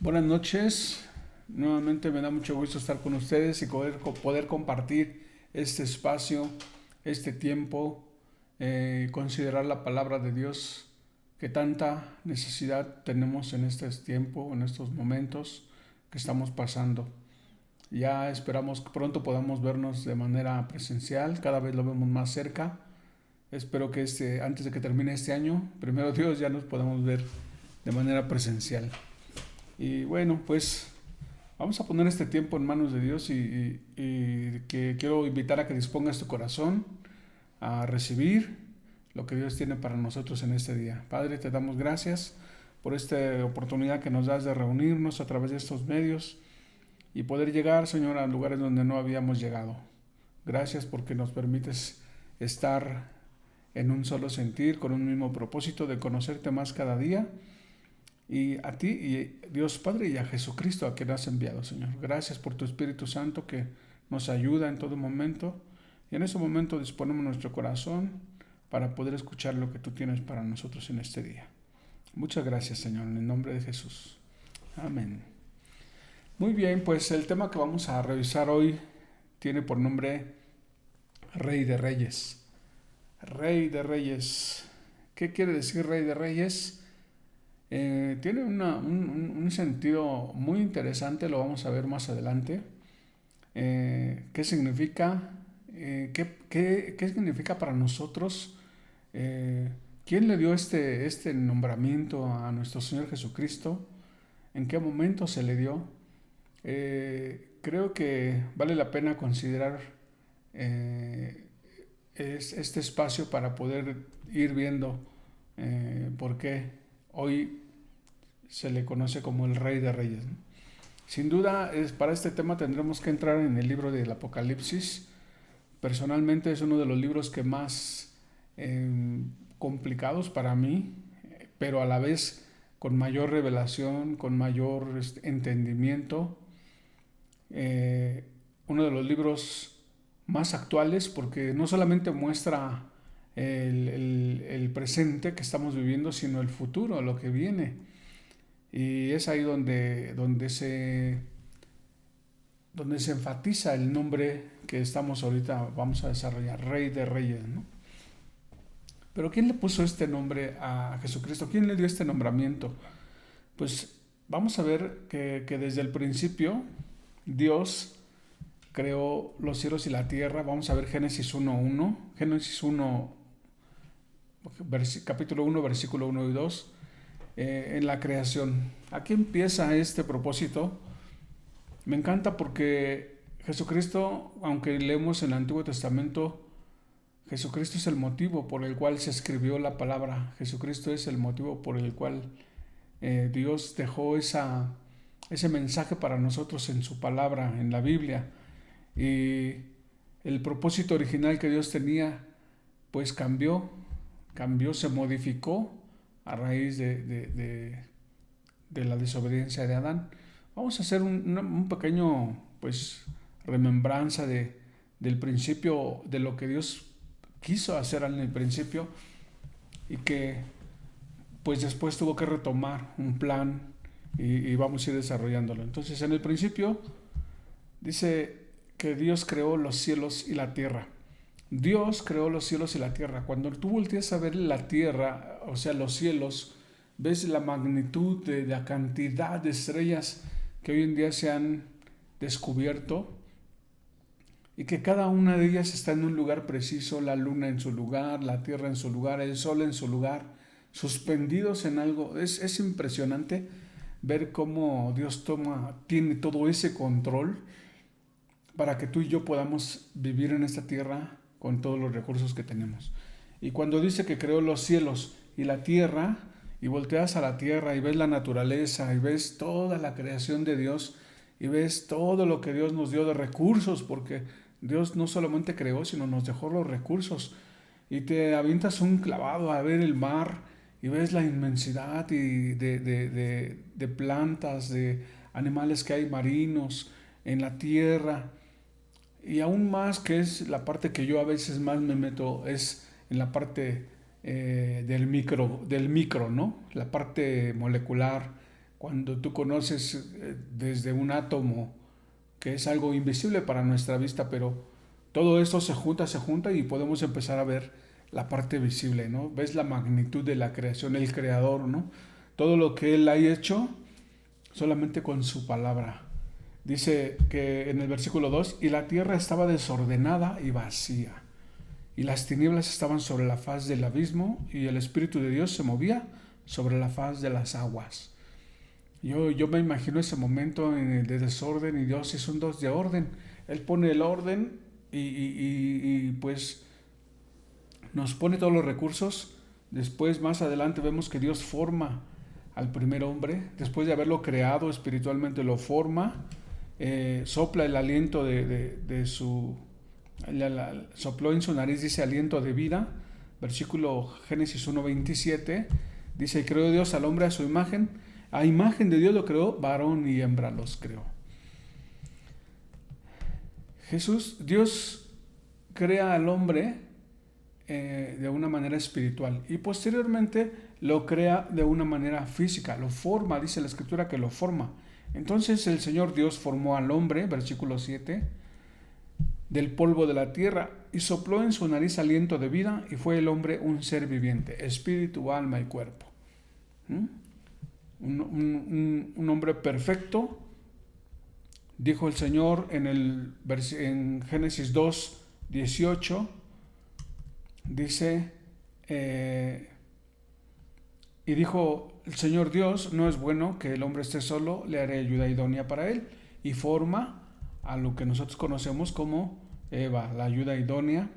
Buenas noches. Nuevamente me da mucho gusto estar con ustedes y poder compartir este espacio, este tiempo, considerar la palabra de Dios que tanta necesidad tenemos en este tiempo, en estos momentos que estamos pasando. Ya esperamos que pronto podamos vernos de manera presencial, cada vez lo vemos más cerca. Espero que antes de que termine este año, primero Dios, ya nos podamos ver de manera presencial. Y bueno, pues vamos a poner este tiempo en manos de Dios y que quiero invitar a que dispongas tu corazón a recibir lo que Dios tiene para nosotros en este día. Padre, te damos gracias por esta oportunidad que nos das de reunirnos a través de estos medios y poder llegar, Señor, a lugares donde no habíamos llegado. Gracias porque nos permites estar en un solo sentir, con un mismo propósito de conocerte más cada día. Y a ti, y Dios Padre, y a Jesucristo a quien has enviado, Señor. Gracias por tu Espíritu Santo que nos ayuda en todo momento. Y en ese momento disponemos nuestro corazón para poder escuchar lo que tú tienes para nosotros en este día. Muchas gracias, Señor, en el nombre de Jesús. Amén. Muy bien, pues el tema que vamos a revisar hoy tiene por nombre Rey de Reyes. Rey de Reyes. ¿Qué quiere decir Rey de Reyes? Tiene un sentido muy interesante, lo vamos a ver más adelante. ¿Qué significa? ¿Qué significa para nosotros? ¿Quién le dio este nombramiento a nuestro Señor Jesucristo? ¿En qué momento se le dio? Creo que vale la pena considerar este espacio para poder ir viendo por qué hoy se le conoce como el Rey de Reyes, ¿no? Sin duda, para este tema tendremos que entrar en el libro del Apocalipsis. Personalmente es uno de los libros que más complicados para mí, pero a la vez con mayor revelación, con mayor entendimiento. Uno de los libros más actuales porque no solamente muestra el presente que estamos viviendo, sino el futuro, lo que viene. Y es ahí donde se enfatiza el nombre que estamos ahorita, vamos a desarrollar, Rey de Reyes, ¿no? Pero ¿quién le puso este nombre a Jesucristo? ¿Quién le dio este nombramiento? Pues vamos a ver que desde el principio Dios creó los cielos y la tierra. Vamos a ver Génesis 1.1, Génesis 1, capítulo 1, versículo 1 y 2, en la creación. Aquí empieza este propósito. Me encanta porque Jesucristo, aunque leemos en el Antiguo Testamento, Jesucristo es el motivo por el cual se escribió la palabra. Jesucristo es el motivo por el cual Dios dejó ese mensaje para nosotros en su palabra, en la Biblia. Y el propósito original que Dios tenía, pues cambió, se modificó a raíz de la desobediencia de Adán. Vamos a hacer un pequeño, pues, remembranza del principio, de lo que Dios quiso hacer en el principio y que pues después tuvo que retomar un plan y vamos a ir desarrollándolo. Entonces, en el principio dice que Dios creó los cielos y la tierra. Dios creó los cielos y la tierra. Cuando tú volteas a ver la tierra, o sea, los cielos, ves la magnitud de la cantidad de estrellas que hoy en día se han descubierto y que cada una de ellas está en un lugar preciso, la luna en su lugar, la tierra en su lugar, el sol en su lugar, suspendidos en algo. Es impresionante ver cómo Dios tiene todo ese control para que tú y yo podamos vivir en esta tierra con todos los recursos que tenemos. Y cuando dice que creó los cielos y la tierra, y volteas a la tierra y ves la naturaleza y ves toda la creación de Dios y ves todo lo que Dios nos dio de recursos, porque Dios no solamente creó, sino nos dejó los recursos. Y te avientas un clavado a ver el mar y ves la inmensidad y de plantas, de animales que hay marinos en la tierra. Y aún más, que es la parte que yo a veces más me meto, es en la parte del micro, ¿no? La parte molecular, cuando tú conoces desde un átomo, que es algo invisible para nuestra vista, pero todo esto se junta y podemos empezar a ver la parte visible, ¿no? Ves la magnitud de la creación, el creador, ¿no? Todo lo que Él ha hecho solamente con su palabra. Dice que en el versículo 2, y la tierra estaba desordenada y vacía, y las tinieblas estaban sobre la faz del abismo, y el Espíritu de Dios se movía sobre la faz de las aguas. Yo me imagino ese momento de desorden, y Dios es un Dios de orden. Él pone el orden y pues nos pone todos los recursos. Después, más adelante, vemos que Dios forma al primer hombre. Después de haberlo creado espiritualmente, lo forma, sopla el aliento de su... sopló en su nariz, dice, aliento de vida. Versículo Génesis 1:27, dice, creó Dios al hombre a su imagen. A imagen de Dios lo creó, varón y hembra los creó. Dios crea al hombre de una manera espiritual y posteriormente lo crea de una manera física, lo forma, dice la Escritura que lo forma. Entonces el Señor Dios formó al hombre, versículo 7, del polvo de la tierra y sopló en su nariz aliento de vida y fue el hombre un ser viviente, espíritu, alma y cuerpo. Un hombre perfecto, dijo el Señor en Génesis 2:18, dice, y dijo el Señor Dios, no es bueno que el hombre esté solo, le haré ayuda idónea para él, y forma a lo que nosotros conocemos como Eva, la ayuda idónea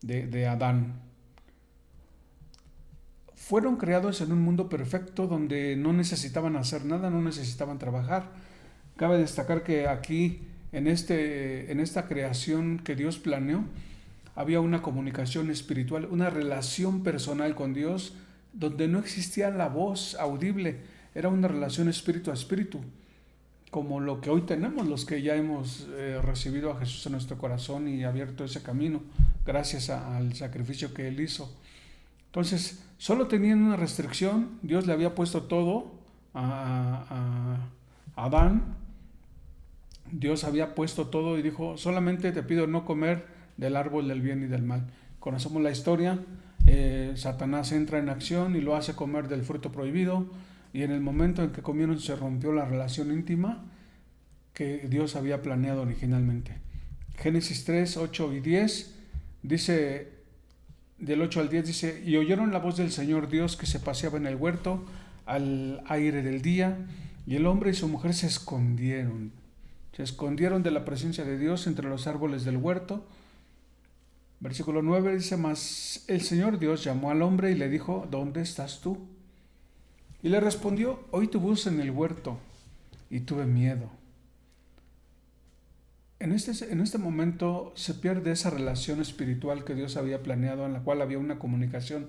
de Adán. Fueron creados en un mundo perfecto donde no necesitaban hacer nada, no necesitaban trabajar. Cabe destacar que aquí, en esta creación que Dios planeó, había una comunicación espiritual, una relación personal con Dios, donde no existía la voz audible, era una relación espíritu a espíritu, como lo que hoy tenemos los que ya hemos recibido a Jesús en nuestro corazón y abierto ese camino, gracias al sacrificio que Él hizo. Entonces, solo tenían una restricción. Dios le había puesto todo a Adán. Dios había puesto todo y dijo, solamente te pido no comer del árbol del bien y del mal. Conocemos la historia. Satanás entra en acción y lo hace comer del fruto prohibido. Y en el momento en que comieron se rompió la relación íntima que Dios había planeado originalmente. Génesis 3, 8 y 10 dice... Del 8 al 10 dice, y oyeron la voz del Señor Dios que se paseaba en el huerto al aire del día, y el hombre y su mujer se escondieron de la presencia de Dios entre los árboles del huerto. Versículo 9 dice, mas el Señor Dios llamó al hombre y le dijo, ¿dónde estás tú? Y le respondió, oí tu voz en el huerto y tuve miedo. En este momento se pierde esa relación espiritual que Dios había planeado, en la cual había una comunicación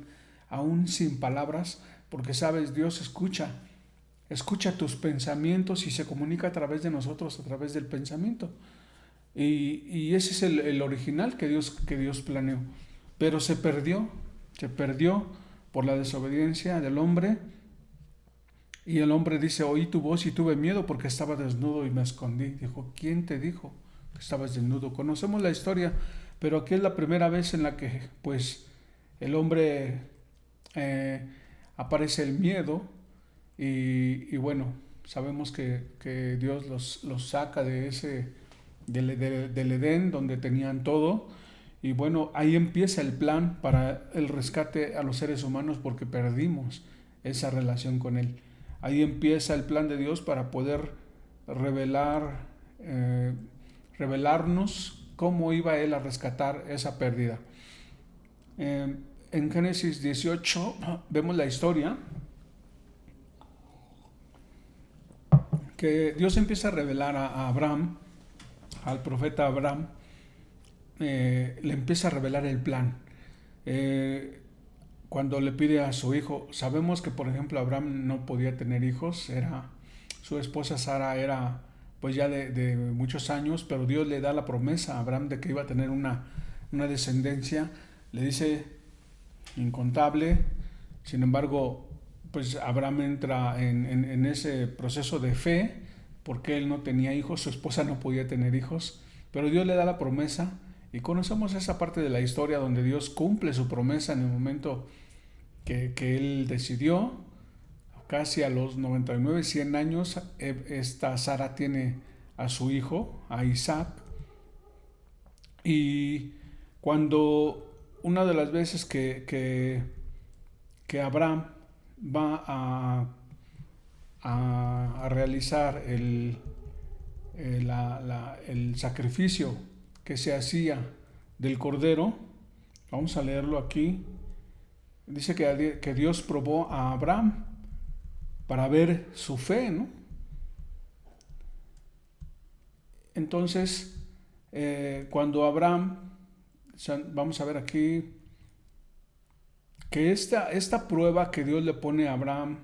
aún sin palabras, porque sabes, Dios escucha tus pensamientos y se comunica a través de nosotros, a través del pensamiento. Y ese es el original que Dios planeó. Pero se perdió por la desobediencia del hombre. Y el hombre dice, oí tu voz y tuve miedo porque estaba desnudo y me escondí. Dijo, ¿quién te dijo que estabas desnudo? Conocemos la historia, pero aquí es la primera vez en la que pues el hombre aparece el miedo y bueno, sabemos que Dios los saca del Edén donde tenían todo. Y bueno, ahí empieza el plan para el rescate a los seres humanos porque perdimos esa relación con Él. Ahí empieza el plan de Dios para poder revelarnos cómo iba Él a rescatar esa pérdida. En Génesis 18 vemos la historia que Dios empieza a revelar a Abraham, al profeta Abraham, le empieza a revelar el plan. Cuando le pide a su hijo, sabemos que por ejemplo Abraham no podía tener hijos, su esposa Sara era pues ya de muchos años, pero Dios le da la promesa a Abraham de que iba a tener una descendencia, le dice incontable. Sin embargo, pues Abraham entra en ese proceso de fe, porque él no tenía hijos, su esposa no podía tener hijos, pero Dios le da la promesa y conocemos esa parte de la historia donde Dios cumple su promesa en el momento que él decidió. Casi a los 99, 100 años, esta Sara tiene a su hijo, a Isaac, y cuando una de las veces que Abraham va a realizar el sacrificio que se hacía del cordero, vamos a leerlo aquí, dice que Dios probó a Abraham para ver su fe, ¿no? Entonces, cuando Abraham, vamos a ver aquí, que esta prueba que Dios le pone a Abraham,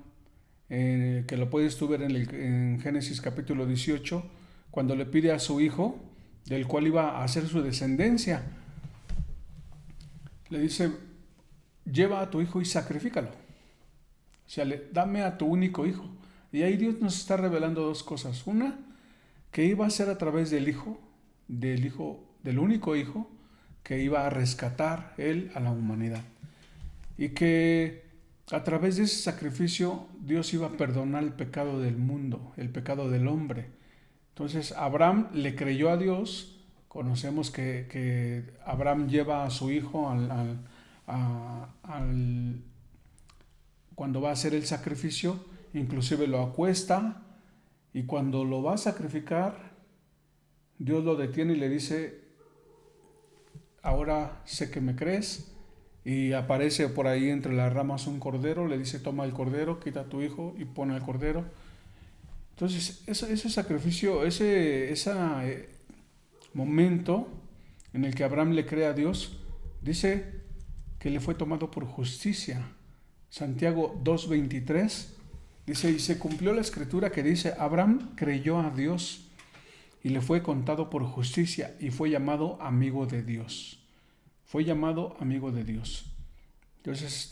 que lo puedes tú ver en Génesis capítulo 18, cuando le pide a su hijo, del cual iba a ser su descendencia, le dice, lleva a tu hijo y sacrifícalo. O sea, dame a tu único hijo. Y ahí Dios nos está revelando dos cosas. Una, que iba a ser a través del único hijo, que iba a rescatar él a la humanidad. Y que a través de ese sacrificio Dios iba a perdonar el pecado del mundo, el pecado del hombre. Entonces Abraham le creyó a Dios. Conocemos que Abraham lleva a su hijo cuando va a hacer el sacrificio, inclusive lo acuesta, y cuando lo va a sacrificar, Dios lo detiene y le dice, ahora sé que me crees, y aparece por ahí entre las ramas un cordero, le dice, toma el cordero, quita a tu hijo y pone el cordero. Entonces, ese sacrificio, ese momento en el que Abraham le cree a Dios, dice que le fue tomado por justicia. Santiago 2:23 dice, y se cumplió la escritura que dice, Abraham creyó a Dios y le fue contado por justicia y fue llamado amigo de Dios. Fue llamado amigo de Dios. Entonces,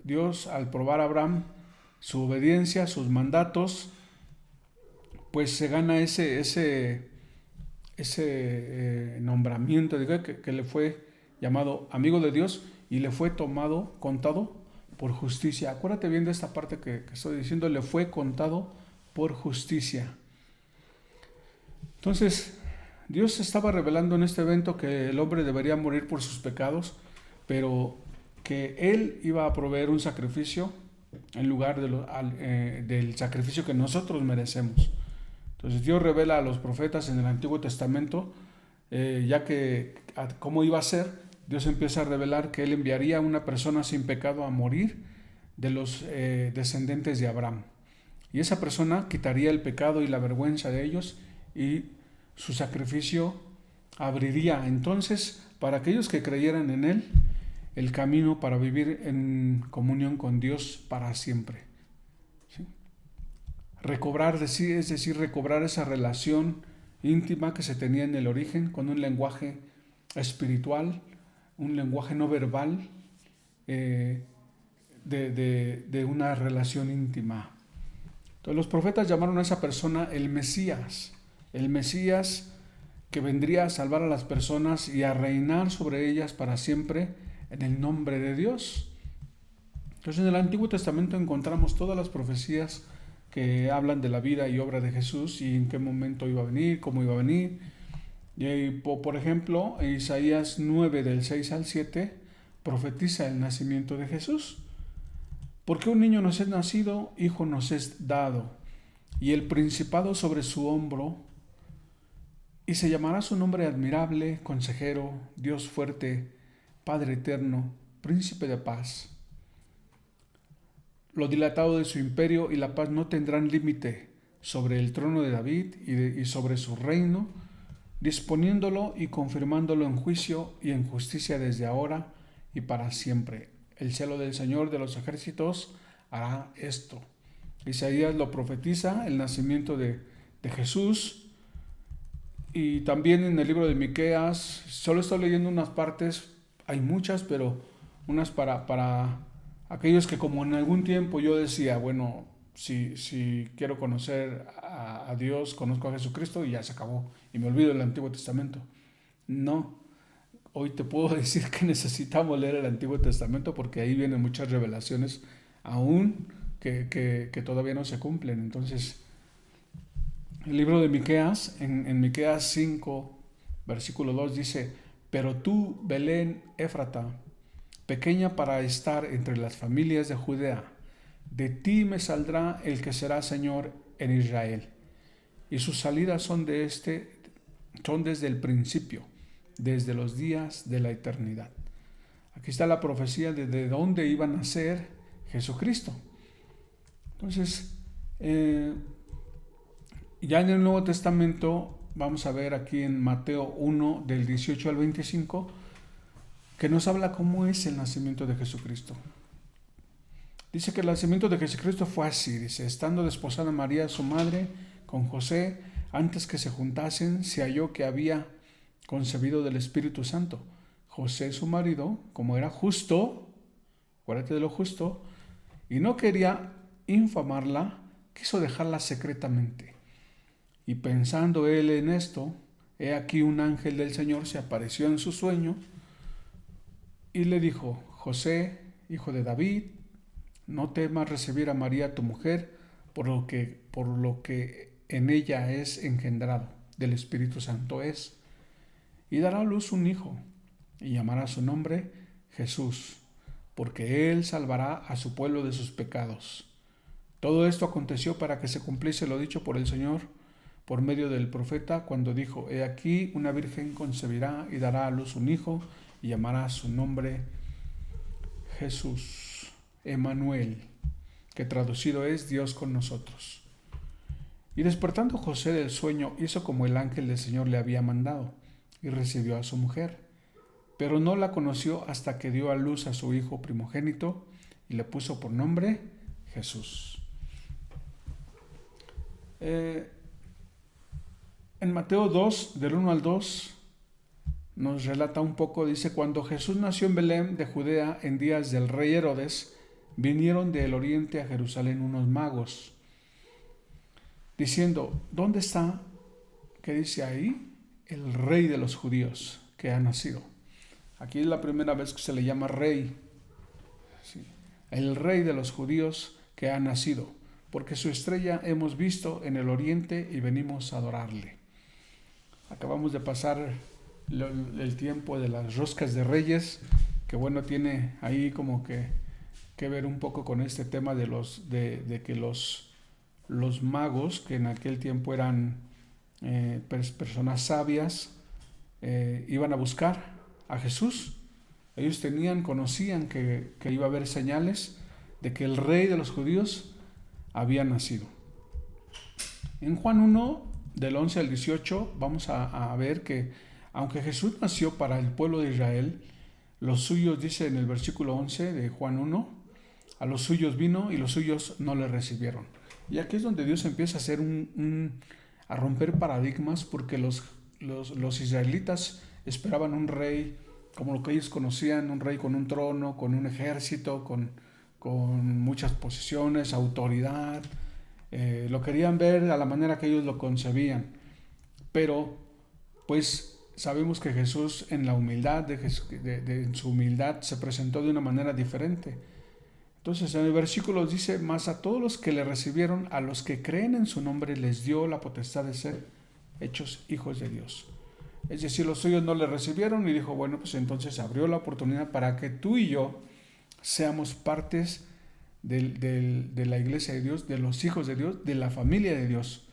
Dios, al probar a Abraham su obediencia, sus mandatos, pues se gana ese nombramiento, digo, que le fue llamado amigo de Dios y le fue contado por justicia. Acuérdate bien de esta parte que estoy diciendo, le fue contado por justicia. Entonces, Dios estaba revelando en este evento que el hombre debería morir por sus pecados, pero que Él iba a proveer un sacrificio en lugar del sacrificio que nosotros merecemos. Entonces Dios revela a los profetas en el Antiguo Testamento, ya que cómo iba a ser, Dios empieza a revelar que Él enviaría a una persona sin pecado a morir de los descendientes de Abraham. Y esa persona quitaría el pecado y la vergüenza de ellos y su sacrificio abriría entonces para aquellos que creyeran en Él el camino para vivir en comunión con Dios para siempre. ¿Sí? Recobrar, es decir, recobrar esa relación íntima que se tenía en el origen con un lenguaje espiritual, un lenguaje no verbal de una relación íntima. Entonces los profetas llamaron a esa persona el Mesías que vendría a salvar a las personas y a reinar sobre ellas para siempre en el nombre de Dios. Entonces en el Antiguo Testamento encontramos todas las profecías que hablan de la vida y obra de Jesús y en qué momento iba a venir, cómo iba a venir. Y, por ejemplo, Isaías 9 del 6 al 7 profetiza el nacimiento de Jesús. Porque un niño nos es nacido, hijo nos es dado, y el principado sobre su hombro, y se llamará su nombre admirable, consejero, Dios fuerte, Padre eterno, príncipe de paz. Lo dilatado de su imperio y la paz no tendrán límite sobre el trono de David y sobre su reino, disponiéndolo y confirmándolo en juicio y en justicia desde ahora y para siempre. El celo del Señor de los ejércitos hará esto. Isaías lo profetiza, el nacimiento de Jesús. Y también en el libro de Miqueas, solo estoy leyendo unas partes, hay muchas, pero unas para Aquellos que como en algún tiempo yo decía, bueno, si quiero conocer a Dios, conozco a Jesucristo y ya se acabó. Y me olvido del Antiguo Testamento. No, hoy te puedo decir que necesitamos leer el Antiguo Testamento porque ahí vienen muchas revelaciones aún que todavía no se cumplen. Entonces, el libro de Miqueas, en Miqueas 5, versículo 2 dice, pero tú, Belén Éfrata, pequeña para estar entre las familias de Judea, de ti me saldrá el que será Señor en Israel. Y sus salidas son desde el principio, desde los días de la eternidad. Aquí está la profecía de dónde iba a nacer Jesucristo. Entonces, ya en el Nuevo Testamento, vamos a ver aquí en Mateo 1, del 18 al 25, que nos habla cómo es el nacimiento de Jesucristo. Dice que el nacimiento de Jesucristo fue así, dice, estando desposada María, su madre, con José, antes que se juntasen, se halló que había concebido del Espíritu Santo. José, su marido, como era justo, acuérdate de lo justo, y no quería infamarla, quiso dejarla secretamente. Y pensando él en esto, he aquí un ángel del Señor se apareció en su sueño y le dijo, José, hijo de David, no temas recibir a María tu mujer, por lo que en ella es engendrado, del Espíritu Santo es, y dará a luz un hijo, y llamará su nombre Jesús, porque él salvará a su pueblo de sus pecados. Todo esto aconteció para que se cumpliese lo dicho por el Señor, por medio del profeta, cuando dijo, he aquí una virgen concebirá y dará a luz un hijo, y llamará su nombre Jesús, Emmanuel, que traducido es Dios con nosotros. Y despertando José del sueño, hizo como el ángel del Señor le había mandado, y recibió a su mujer. Pero no la conoció hasta que dio a luz a su hijo primogénito, y le puso por nombre Jesús. En Mateo 2, del 1 al 2, nos relata un poco, dice, cuando Jesús nació en Belén de Judea en días del rey Herodes, vinieron del oriente a Jerusalén unos magos, diciendo, ¿dónde está, qué dice ahí, el rey de los judíos que ha nacido? Aquí es la primera vez que se le llama rey, ¿sí? El rey de los judíos que ha nacido, porque su estrella hemos visto en el oriente y venimos a adorarle. Acabamos de pasar el tiempo de las roscas de reyes, que bueno, tiene ahí como que ver un poco con este tema de que los magos, que en aquel tiempo eran personas sabias, iban a buscar a Jesús. Ellos conocían que iba a haber señales de que el rey de los judíos había nacido. En Juan 1, del 11 al 18, vamos a ver que aunque Jesús nació para el pueblo de Israel, los suyos, dice en el versículo 11 de Juan 1, a los suyos vino y los suyos no le recibieron. Y aquí es donde Dios empieza a hacer a romper paradigmas, porque los israelitas esperaban un rey como lo que ellos conocían, un rey con un trono, con un ejército, con muchas posesiones, autoridad. Lo querían ver a la manera que ellos lo concebían. Pero pues sabemos que Jesús en la humildad, en su humildad, se presentó de una manera diferente. Entonces en el versículo dice, mas a todos los que le recibieron, a los que creen en su nombre, les dio la potestad de ser hechos hijos de Dios. Es decir, los suyos no le recibieron y dijo, bueno, pues entonces abrió la oportunidad para que tú y yo seamos partes de la iglesia de Dios, de los hijos de Dios, de la familia de Dios.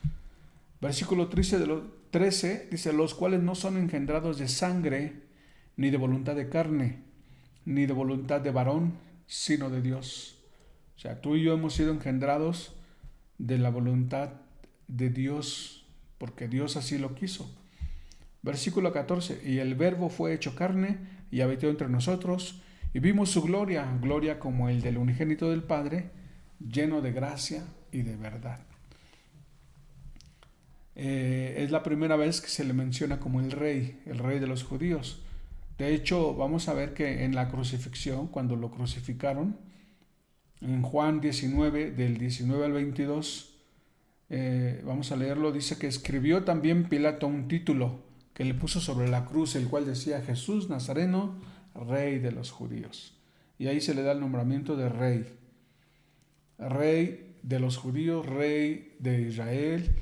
Versículo 13 dice, los cuales no son engendrados de sangre, ni de voluntad de carne, ni de voluntad de varón, sino de Dios. O sea, tú y yo hemos sido engendrados de la voluntad de Dios, porque Dios así lo quiso. Versículo 14, y el verbo fue hecho carne y habitó entre nosotros, y vimos su gloria, gloria como el del unigénito del Padre, lleno de gracia y de verdad. Es la primera vez que se le menciona como el rey de los judíos. De hecho, vamos a ver que en la crucifixión, cuando lo crucificaron, En Juan 19, del 19 al 22, vamos a leerlo, dice que escribió también Pilato un título que le puso sobre la cruz, el cual decía: Jesús Nazareno, Rey de los judíos. Y ahí se le da el nombramiento de Rey. Rey de los judíos, Rey de Israel.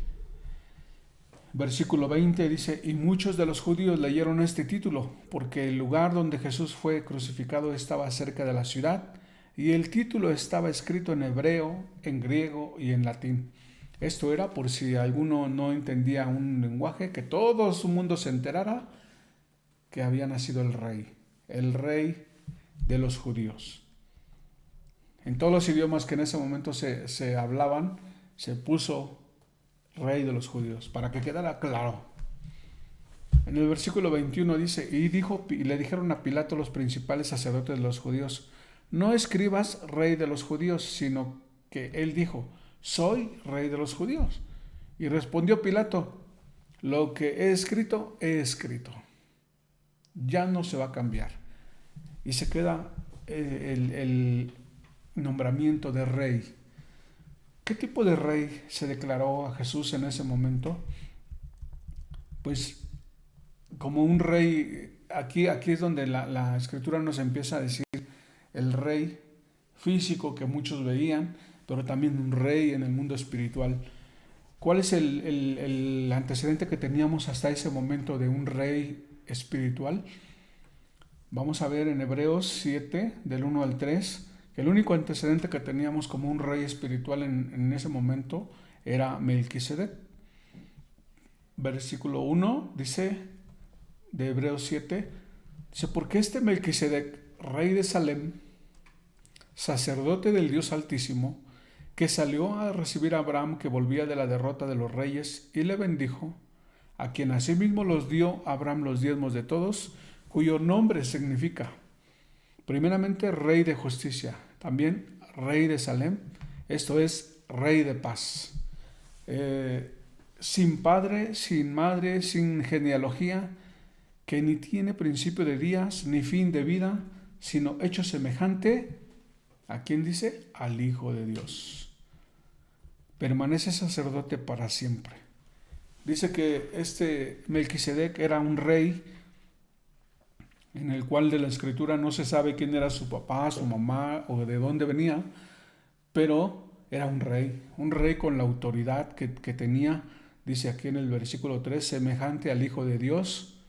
Versículo 20 dice: y muchos de los judíos leyeron este título, porque el lugar donde Jesús fue crucificado estaba cerca de la ciudad, y el título estaba escrito en hebreo, en griego y en latín. Esto era por si alguno no entendía un lenguaje, que todo su mundo se enterara que había nacido el rey de los judíos. En todos los idiomas que en ese momento se hablaban, se puso Rey de los judíos, para que quedara claro. En el versículo 21 dice: y le dijeron a Pilato los principales sacerdotes de los judíos: no escribas Rey de los judíos, sino que él dijo: soy Rey de los judíos. Y respondió Pilato: lo que he escrito, ya no se va a cambiar. Y se queda el nombramiento de rey. ¿Qué tipo de rey se declaró a Jesús en ese momento? Pues como un rey. Aquí es donde la escritura nos empieza a decir el rey físico que muchos veían, pero también un rey en el mundo espiritual. ¿Cuál es el antecedente que teníamos hasta ese momento de un rey espiritual? Vamos a ver en Hebreos 7, del 1 al 3, que el único antecedente que teníamos como un rey espiritual en ese momento era Melquisedec. Versículo 1 dice, de Hebreos 7, dice: porque este Melquisedec, rey de Salem, sacerdote del Dios Altísimo, que salió a recibir a Abraham, que volvía de la derrota de los reyes, y le bendijo, a quien asimismo los dio Abraham los diezmos de todos, cuyo nombre significa, primeramente, Rey de Justicia, también Rey de Salem, esto es, Rey de Paz. Sin padre, sin madre, sin genealogía, que ni tiene principio de días, ni fin de vida, sino hecho semejante, ¿a quién dice? Al Hijo de Dios. Permanece sacerdote para siempre. Dice que este Melquisedec era un rey en el cual de la escritura no se sabe quién era su papá, su mamá o de dónde venía, pero era un rey con la autoridad que tenía, dice aquí en el versículo 3, semejante al Hijo de Dios,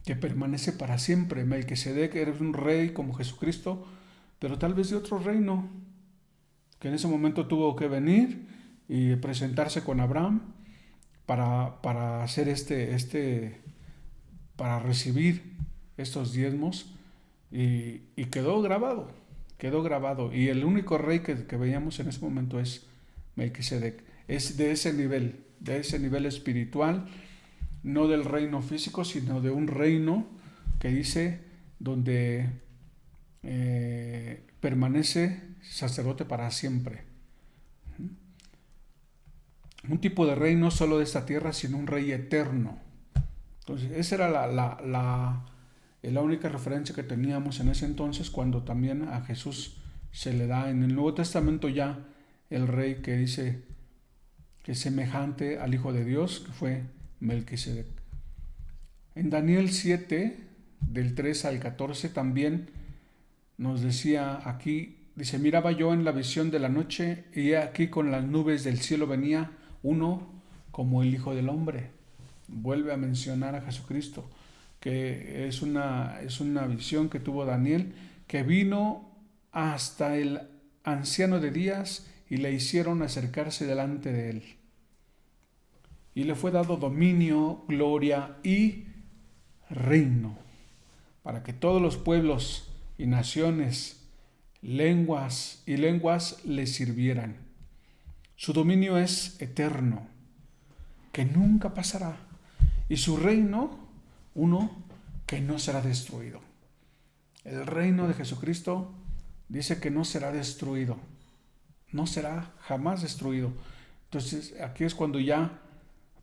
que permanece para siempre. Melquisedec era un rey como Jesucristo, pero tal vez de otro reino, que en ese momento tuvo que venir y presentarse con Abraham para hacer para recibir estos diezmos, y quedó grabado. Y el único rey que veíamos en ese momento es Melquisedec. Es de ese nivel espiritual, no del reino físico, sino de un reino que dice donde permanece sacerdote para siempre. Un tipo de rey no solo de esta tierra, sino un rey eterno. Entonces, esa era la única referencia que teníamos en ese entonces, cuando también a Jesús se le da en el Nuevo Testamento ya el rey que dice que es semejante al Hijo de Dios, que fue Melquisedec. En Daniel 7, del 3 al 14, también nos decía aquí, dice: miraba yo en la visión de la noche, y aquí con las nubes del cielo venía uno como el Hijo del Hombre. Vuelve a mencionar a Jesucristo, que es una visión que tuvo Daniel, que vino hasta el anciano de días y le hicieron acercarse delante de él. Y le fue dado dominio, gloria y reino, para que todos los pueblos y naciones, lenguas le sirvieran. Su dominio es eterno, que nunca pasará, y su reino, uno que no será destruido. El reino de Jesucristo dice que no será destruido, no será jamás destruido. Entonces aquí es cuando ya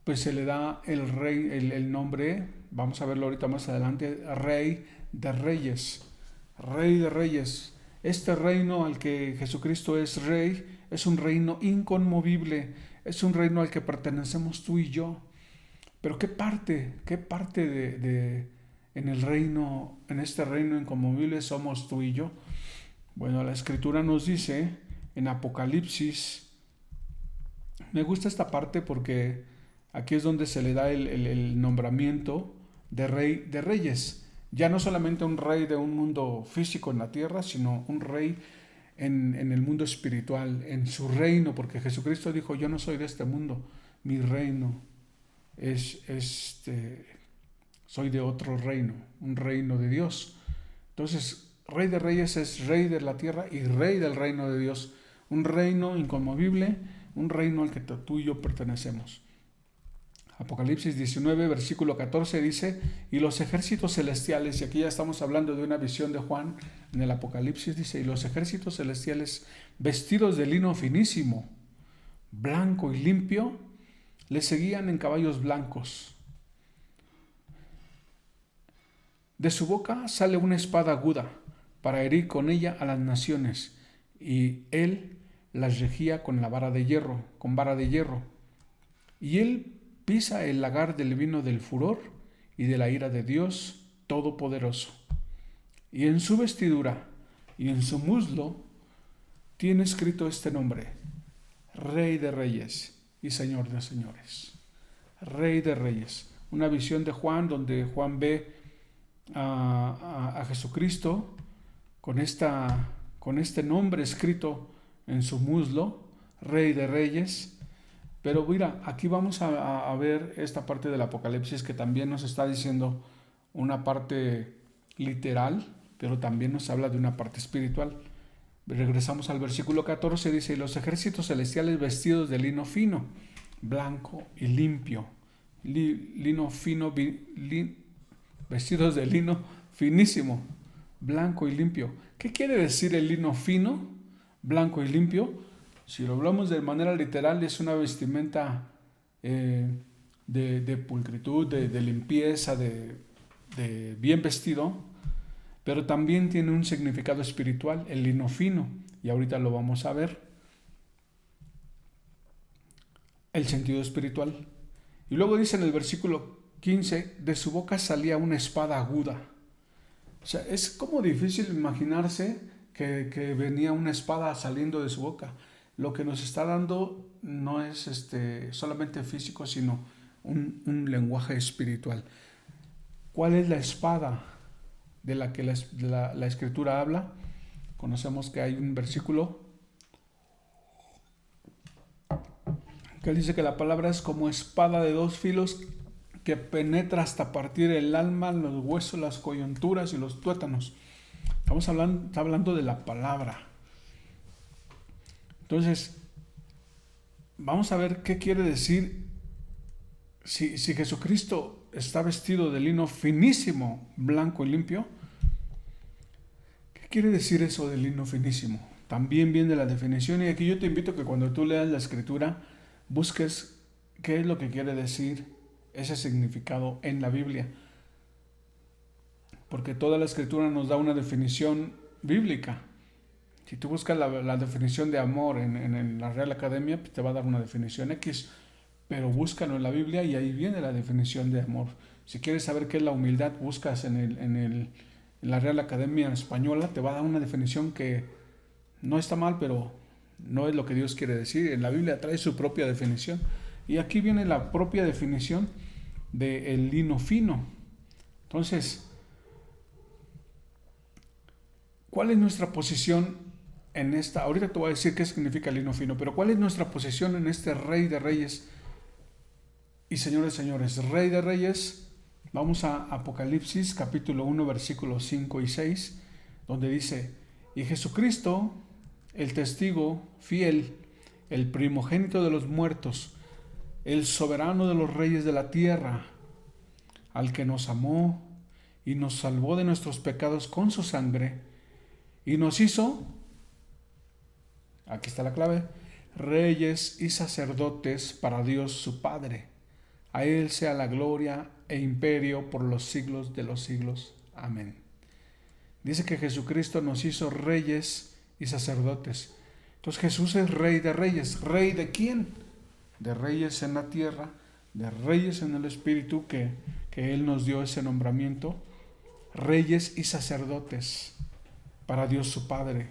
pues se le da el rey, el nombre, vamos a verlo ahorita más adelante, Rey de Reyes. Rey de Reyes. Este reino al que Jesucristo es rey es un reino inconmovible, es un reino al que pertenecemos tú y yo. Pero qué parte en el reino, en este reino inconmovible somos tú y yo? Bueno, la Escritura nos dice en Apocalipsis, me gusta esta parte porque aquí es donde se le da el nombramiento de rey de reyes. Ya no solamente un rey de un mundo físico en la tierra, sino un rey en el mundo espiritual, en su reino, porque Jesucristo dijo, yo no soy de este mundo, mi reino soy de otro reino, un reino de Dios. Entonces, rey de reyes es rey de la tierra y rey del reino de Dios, un reino inconmovible, un reino al que tú y yo pertenecemos. Apocalipsis 19, versículo 14 dice, y los ejércitos celestiales, y aquí ya estamos hablando de una visión de Juan en el Apocalipsis, dice, y los ejércitos celestiales vestidos de lino finísimo, blanco y limpio, le seguían en caballos blancos. De su boca sale una espada aguda para herir con ella a las naciones, y él las regía con vara de hierro. Y él pisa el lagar del vino del furor y de la ira de Dios Todopoderoso. Y en su vestidura y en su muslo tiene escrito este nombre: Rey de Reyes y Señor de Señores. Rey de Reyes. Una visión de Juan donde Juan ve a Jesucristo con este nombre escrito en su muslo, Rey de Reyes. Pero mira, aquí vamos a ver esta parte del Apocalipsis que también nos está diciendo una parte literal, pero también nos habla de una parte espiritual. Regresamos al versículo 14, dice, y los ejércitos celestiales vestidos de lino fino, blanco y limpio. Lino fino, vestidos de lino finísimo, blanco y limpio. ¿Qué quiere decir el lino fino, blanco y limpio? Si lo hablamos de manera literal, es una vestimenta de pulcritud, de limpieza, de bien vestido, pero también tiene un significado espiritual, el lino fino, y ahorita lo vamos a ver, el sentido espiritual. Y luego dice en el versículo 15, de su boca salía una espada aguda. O sea, es como difícil imaginarse que venía una espada saliendo de su boca. Lo que nos está dando no es solamente físico, sino un lenguaje espiritual. ¿Cuál es la espada de la que la Escritura habla? Conocemos que hay un versículo que dice que la palabra es como espada de dos filos que penetra hasta partir el alma, los huesos, las coyunturas y los tuétanos. Está hablando de la palabra. Entonces, vamos a ver qué quiere decir si Jesucristo está vestido de lino finísimo, blanco y limpio. ¿Qué quiere decir eso de lino finísimo? También viene la definición, y aquí yo te invito a que cuando tú leas la Escritura busques qué es lo que quiere decir ese significado en la Biblia. Porque toda la Escritura nos da una definición bíblica. Si tú buscas la definición de amor en la Real Academia, te va a dar una definición X, pero búscalo en la Biblia y ahí viene la definición de amor. Si quieres saber qué es la humildad, buscas en la Real Academia Española, te va a dar una definición que no está mal, pero no es lo que Dios quiere decir. En la Biblia trae su propia definición. Y aquí viene la propia definición del lino fino. Entonces, ¿cuál es nuestra posición en esta? Ahorita te voy a decir qué significa lino fino, pero ¿cuál es nuestra posición en este Rey de Reyes y Señores de Señores? Rey de Reyes, vamos a Apocalipsis capítulo 1, versículos 5 y 6, donde dice, y Jesucristo, el testigo fiel, el primogénito de los muertos, el soberano de los reyes de la tierra, al que nos amó y nos salvó de nuestros pecados con su sangre, y nos hizo, aquí está la clave, reyes y sacerdotes para Dios su Padre. A Él sea la gloria e imperio por los siglos de los siglos. Amén. Dice que Jesucristo nos hizo reyes y sacerdotes. Entonces Jesús es rey de reyes. ¿Rey de quién? De reyes en la tierra, de reyes en el Espíritu, que Él nos dio ese nombramiento. Reyes y sacerdotes para Dios su Padre.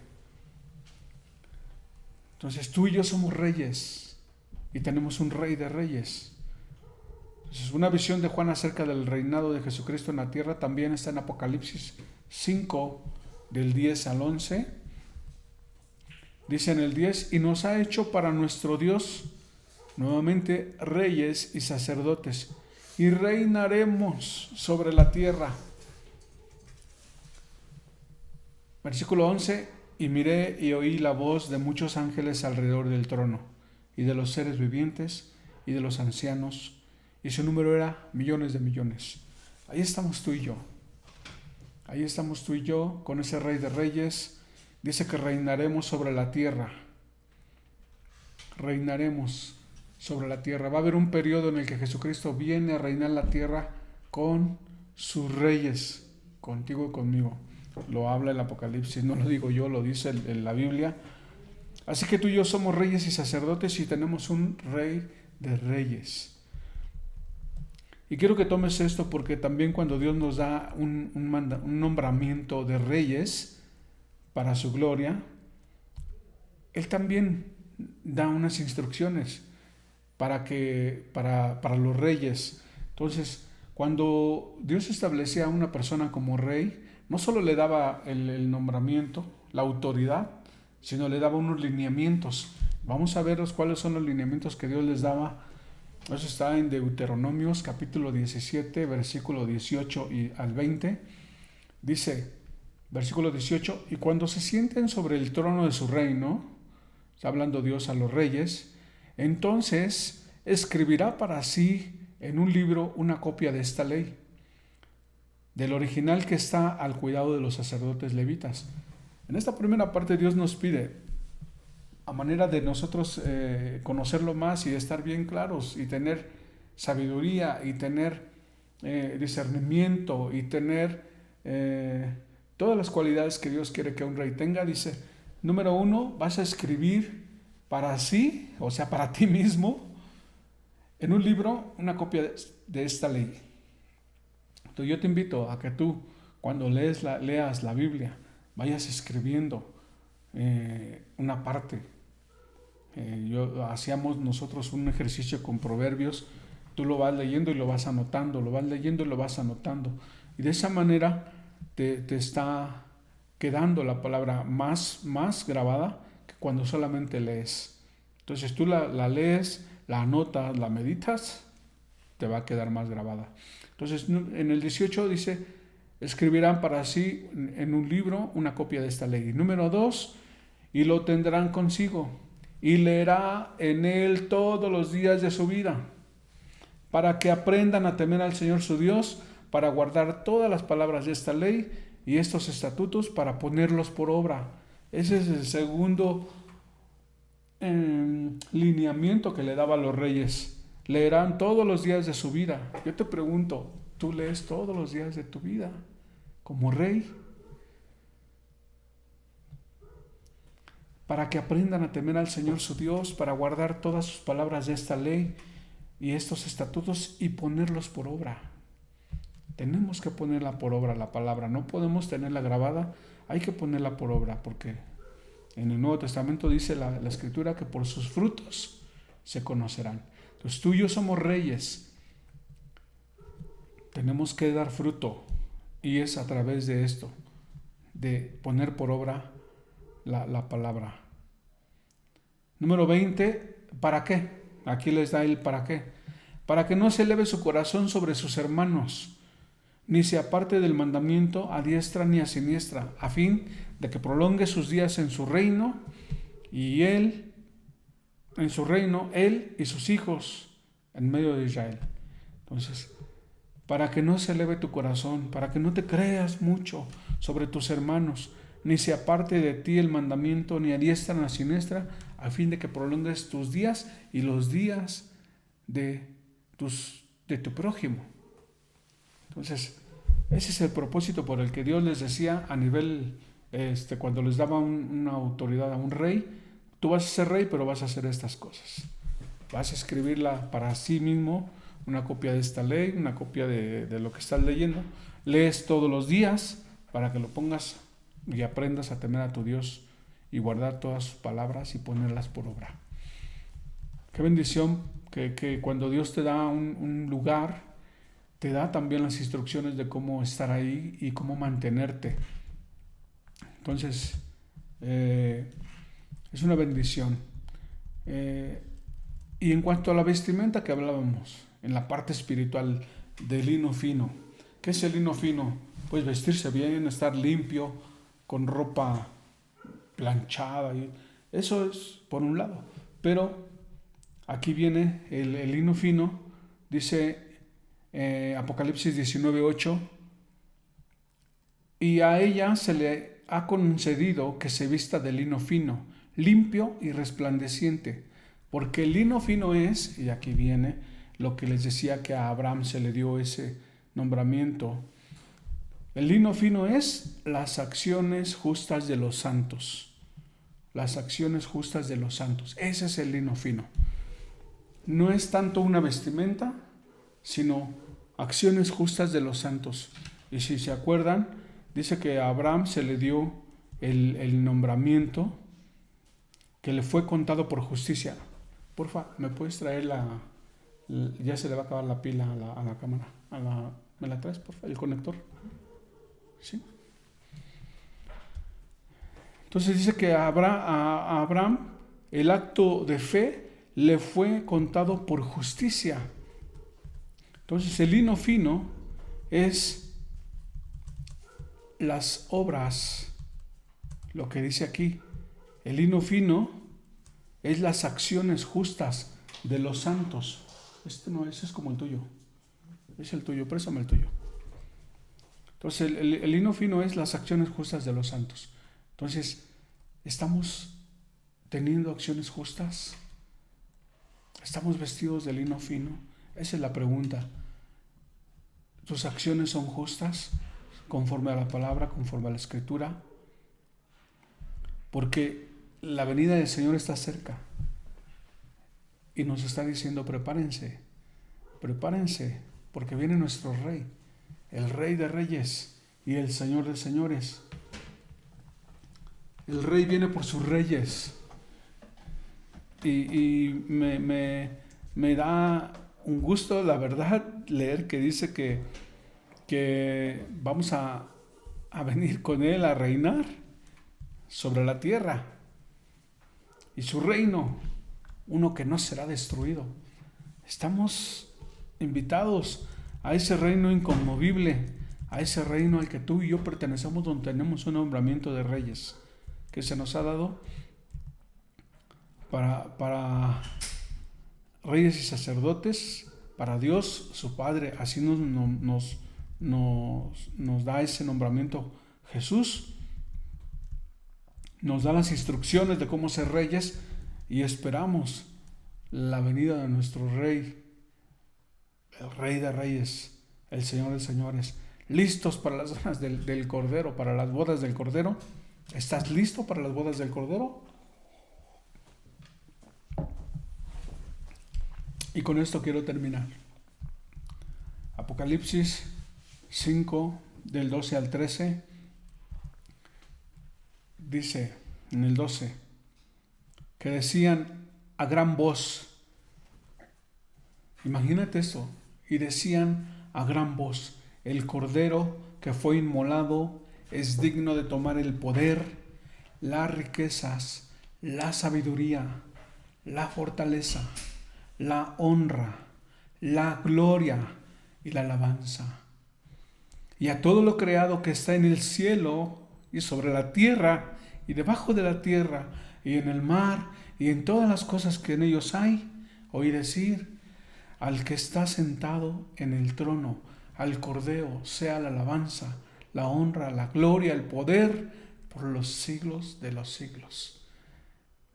Entonces tú y yo somos reyes y tenemos un rey de reyes. Entonces, una visión de Juan acerca del reinado de Jesucristo en la tierra también está en Apocalipsis 5, del 10 al 11. Dice en el 10, y nos ha hecho para nuestro Dios nuevamente reyes y sacerdotes, y reinaremos sobre la tierra. Versículo 11, y miré y oí la voz de muchos ángeles alrededor del trono, y de los seres vivientes, y de los ancianos, y su número era millones de millones. Ahí estamos tú y yo. Ahí estamos tú y yo con ese Rey de Reyes. Dice que reinaremos sobre la tierra. Reinaremos sobre la tierra. Va a haber un periodo en el que Jesucristo viene a reinar la tierra con sus reyes, contigo y conmigo. Lo habla el Apocalipsis, no lo digo yo, lo dice en la Biblia. Así que tú y yo somos reyes y sacerdotes y tenemos un Rey de Reyes. Y quiero que tomes esto porque también cuando Dios nos da un nombramiento de reyes para su gloria, Él también da unas instrucciones para los reyes. Entonces, cuando Dios establecía a una persona como rey, no solo le daba el nombramiento, la autoridad, sino le daba unos lineamientos. Vamos a ver cuáles son los lineamientos que Dios les daba. Eso está en Deuteronomios capítulo 17, versículo 18 al 20. Dice, versículo 18, y cuando se sienten sobre el trono de su reino, está hablando Dios a los reyes, entonces escribirá para sí en un libro una copia de esta ley, del original que está al cuidado de los sacerdotes levitas. En esta primera parte Dios nos pide, a manera de nosotros conocerlo más y estar bien claros y tener sabiduría y tener discernimiento y tener todas las cualidades que Dios quiere que un rey tenga. Dice, número 1, vas a escribir para sí, o sea, para ti mismo, en un libro una copia de esta ley. Entonces yo te invito a que tú, cuando leas la Biblia, vayas escribiendo una parte. Hacíamos nosotros un ejercicio con proverbios. Tú lo vas leyendo y lo vas anotando, lo vas leyendo y lo vas anotando. Y de esa manera te está quedando la palabra más grabada que cuando solamente lees. Entonces tú la lees, la anotas, la meditas, te va a quedar más grabada. Entonces en el 18 dice, escribirán para sí en un libro una copia de esta ley. Número 2, y lo tendrán consigo, y leerá en él todos los días de su vida, para que aprendan a temer al Señor su Dios, para guardar todas las palabras de esta ley y estos estatutos, para ponerlos por obra. Ese es el segundo lineamiento que le daba a los reyes. Leerán todos los días de su vida. Yo te pregunto, ¿tú lees todos los días de tu vida como rey? Para que aprendan a temer al Señor su Dios, para guardar todas sus palabras de esta ley y estos estatutos y ponerlos por obra. Tenemos que ponerla por obra la palabra, no podemos tenerla grabada, hay que ponerla por obra, porque en el Nuevo Testamento dice la Escritura que por sus frutos se conocerán. Entonces tú y yo somos reyes, tenemos que dar fruto y es a través de esto, de poner por obra la palabra. Número 20, ¿para qué? Aquí les da el para qué. Para que no se eleve su corazón sobre sus hermanos, ni se aparte del mandamiento a diestra ni a siniestra, a fin de que prolongue sus días en su reino, y él y sus hijos en medio de Israel. Entonces, para que no se eleve tu corazón, para que no te creas mucho sobre tus hermanos, ni se aparte de ti el mandamiento, ni a diestra ni a siniestra, a fin de que prolongues tus días y los días de tu prójimo. Entonces, Ese es el propósito por el que Dios les decía a nivel, cuando les daba una autoridad a un rey: tú vas a ser rey, pero vas a hacer estas cosas. Vas a escribirla para sí mismo, una copia de esta ley, una copia de lo que estás leyendo. Lees todos los días para que lo pongas y aprendas a temer a tu Dios y guardar todas sus palabras y ponerlas por obra. Qué bendición que cuando Dios te da un lugar, te da también las instrucciones de cómo estar ahí y cómo mantenerte. Entonces, es una bendición. Y en cuanto a la vestimenta que hablábamos, en la parte espiritual, de lino fino. ¿Qué es el lino fino? Pues vestirse bien, estar limpio, con ropa planchada. Eso es por un lado. Pero aquí viene el lino fino, dice Apocalipsis 19:8, y a ella se le ha concedido que se vista de lino fino, limpio y resplandeciente, porque el lino fino es, y aquí viene lo que les decía que a Abraham se le dio ese nombramiento. El lino fino es las acciones justas de los santos. Las acciones justas de los santos. Ese es el lino fino. No es tanto una vestimenta, sino acciones justas de los santos. Y si se acuerdan, dice que a Abraham se le dio el nombramiento que le fue contado por justicia. Porfa, ¿me puedes traer ya se le va a acabar la pila a la cámara? ¿Me la traes, porfa? ¿El conector? ¿Sí? Entonces dice que a Abraham el acto de fe le fue contado por justicia. Entonces el lino fino es las obras, lo que dice aquí. El lino fino es las acciones justas de los santos. No, ese es como el tuyo. Es el tuyo, préstame el tuyo. Entonces el lino fino es las acciones justas de los santos. Entonces, ¿estamos teniendo acciones justas? ¿Estamos vestidos de lino fino? Esa es la pregunta. ¿Tus acciones son justas conforme a la palabra, conforme a la escritura? Porque la venida del Señor está cerca y nos está diciendo: prepárense, prepárense, porque viene nuestro Rey, el Rey de Reyes y el Señor de Señores. El Rey viene por sus reyes. Y me da un gusto, la verdad, leer que dice que vamos a venir con Él a reinar sobre la tierra. Y su reino, uno que no será destruido. Estamos invitados a ese reino inconmovible, a ese reino al que tú y yo pertenecemos, donde tenemos un nombramiento de reyes que se nos ha dado para reyes y sacerdotes, para Dios su Padre. Así nos da ese nombramiento Jesús. Nos da las instrucciones de cómo ser reyes y esperamos la venida de nuestro Rey, el Rey de Reyes, el Señor de Señores, listos para las bodas del Cordero, para las bodas del Cordero. ¿Estás listo para las bodas del Cordero? Y con esto quiero terminar. Apocalipsis 5, del 12 al 13, dice en el 12, que decían a gran voz, imagínate eso, y decían a gran voz: el Cordero que fue inmolado es digno de tomar el poder, las riquezas, la sabiduría, la fortaleza, la honra, la gloria y la alabanza. Y a todo lo creado que está en el cielo y sobre la tierra y debajo de la tierra y en el mar y en todas las cosas que en ellos hay, oí decir: al que está sentado en el trono, al Cordero, sea la alabanza, la honra, la gloria, el poder por los siglos de los siglos.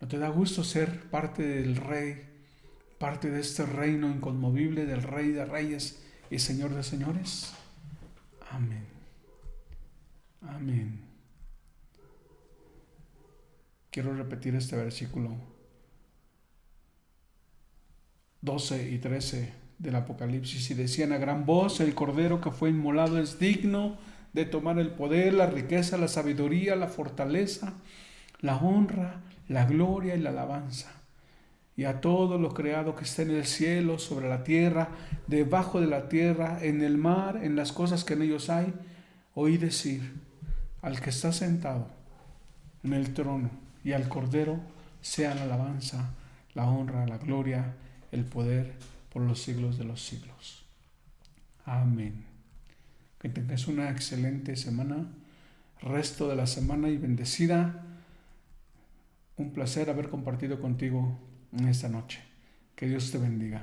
¿No te da gusto ser parte del Rey, parte de este reino inconmovible del Rey de Reyes y Señor de Señores? Amén. Amén. Quiero repetir este versículo 12 y 13 del Apocalipsis. Y decían a gran voz: el Cordero que fue inmolado es digno de tomar el poder, la riqueza, la sabiduría, la fortaleza, la honra, la gloria y la alabanza. Y a todo lo creado que está en el cielo, sobre la tierra, debajo de la tierra, en el mar, en las cosas que en ellos hay, oí decir: al que está sentado en el trono y al Cordero sea la alabanza, la honra, la gloria, el poder por los siglos de los siglos. Amén. Que tengas una excelente semana, resto de la semana y bendecida. Un placer haber compartido contigo en esta noche. Que Dios te bendiga.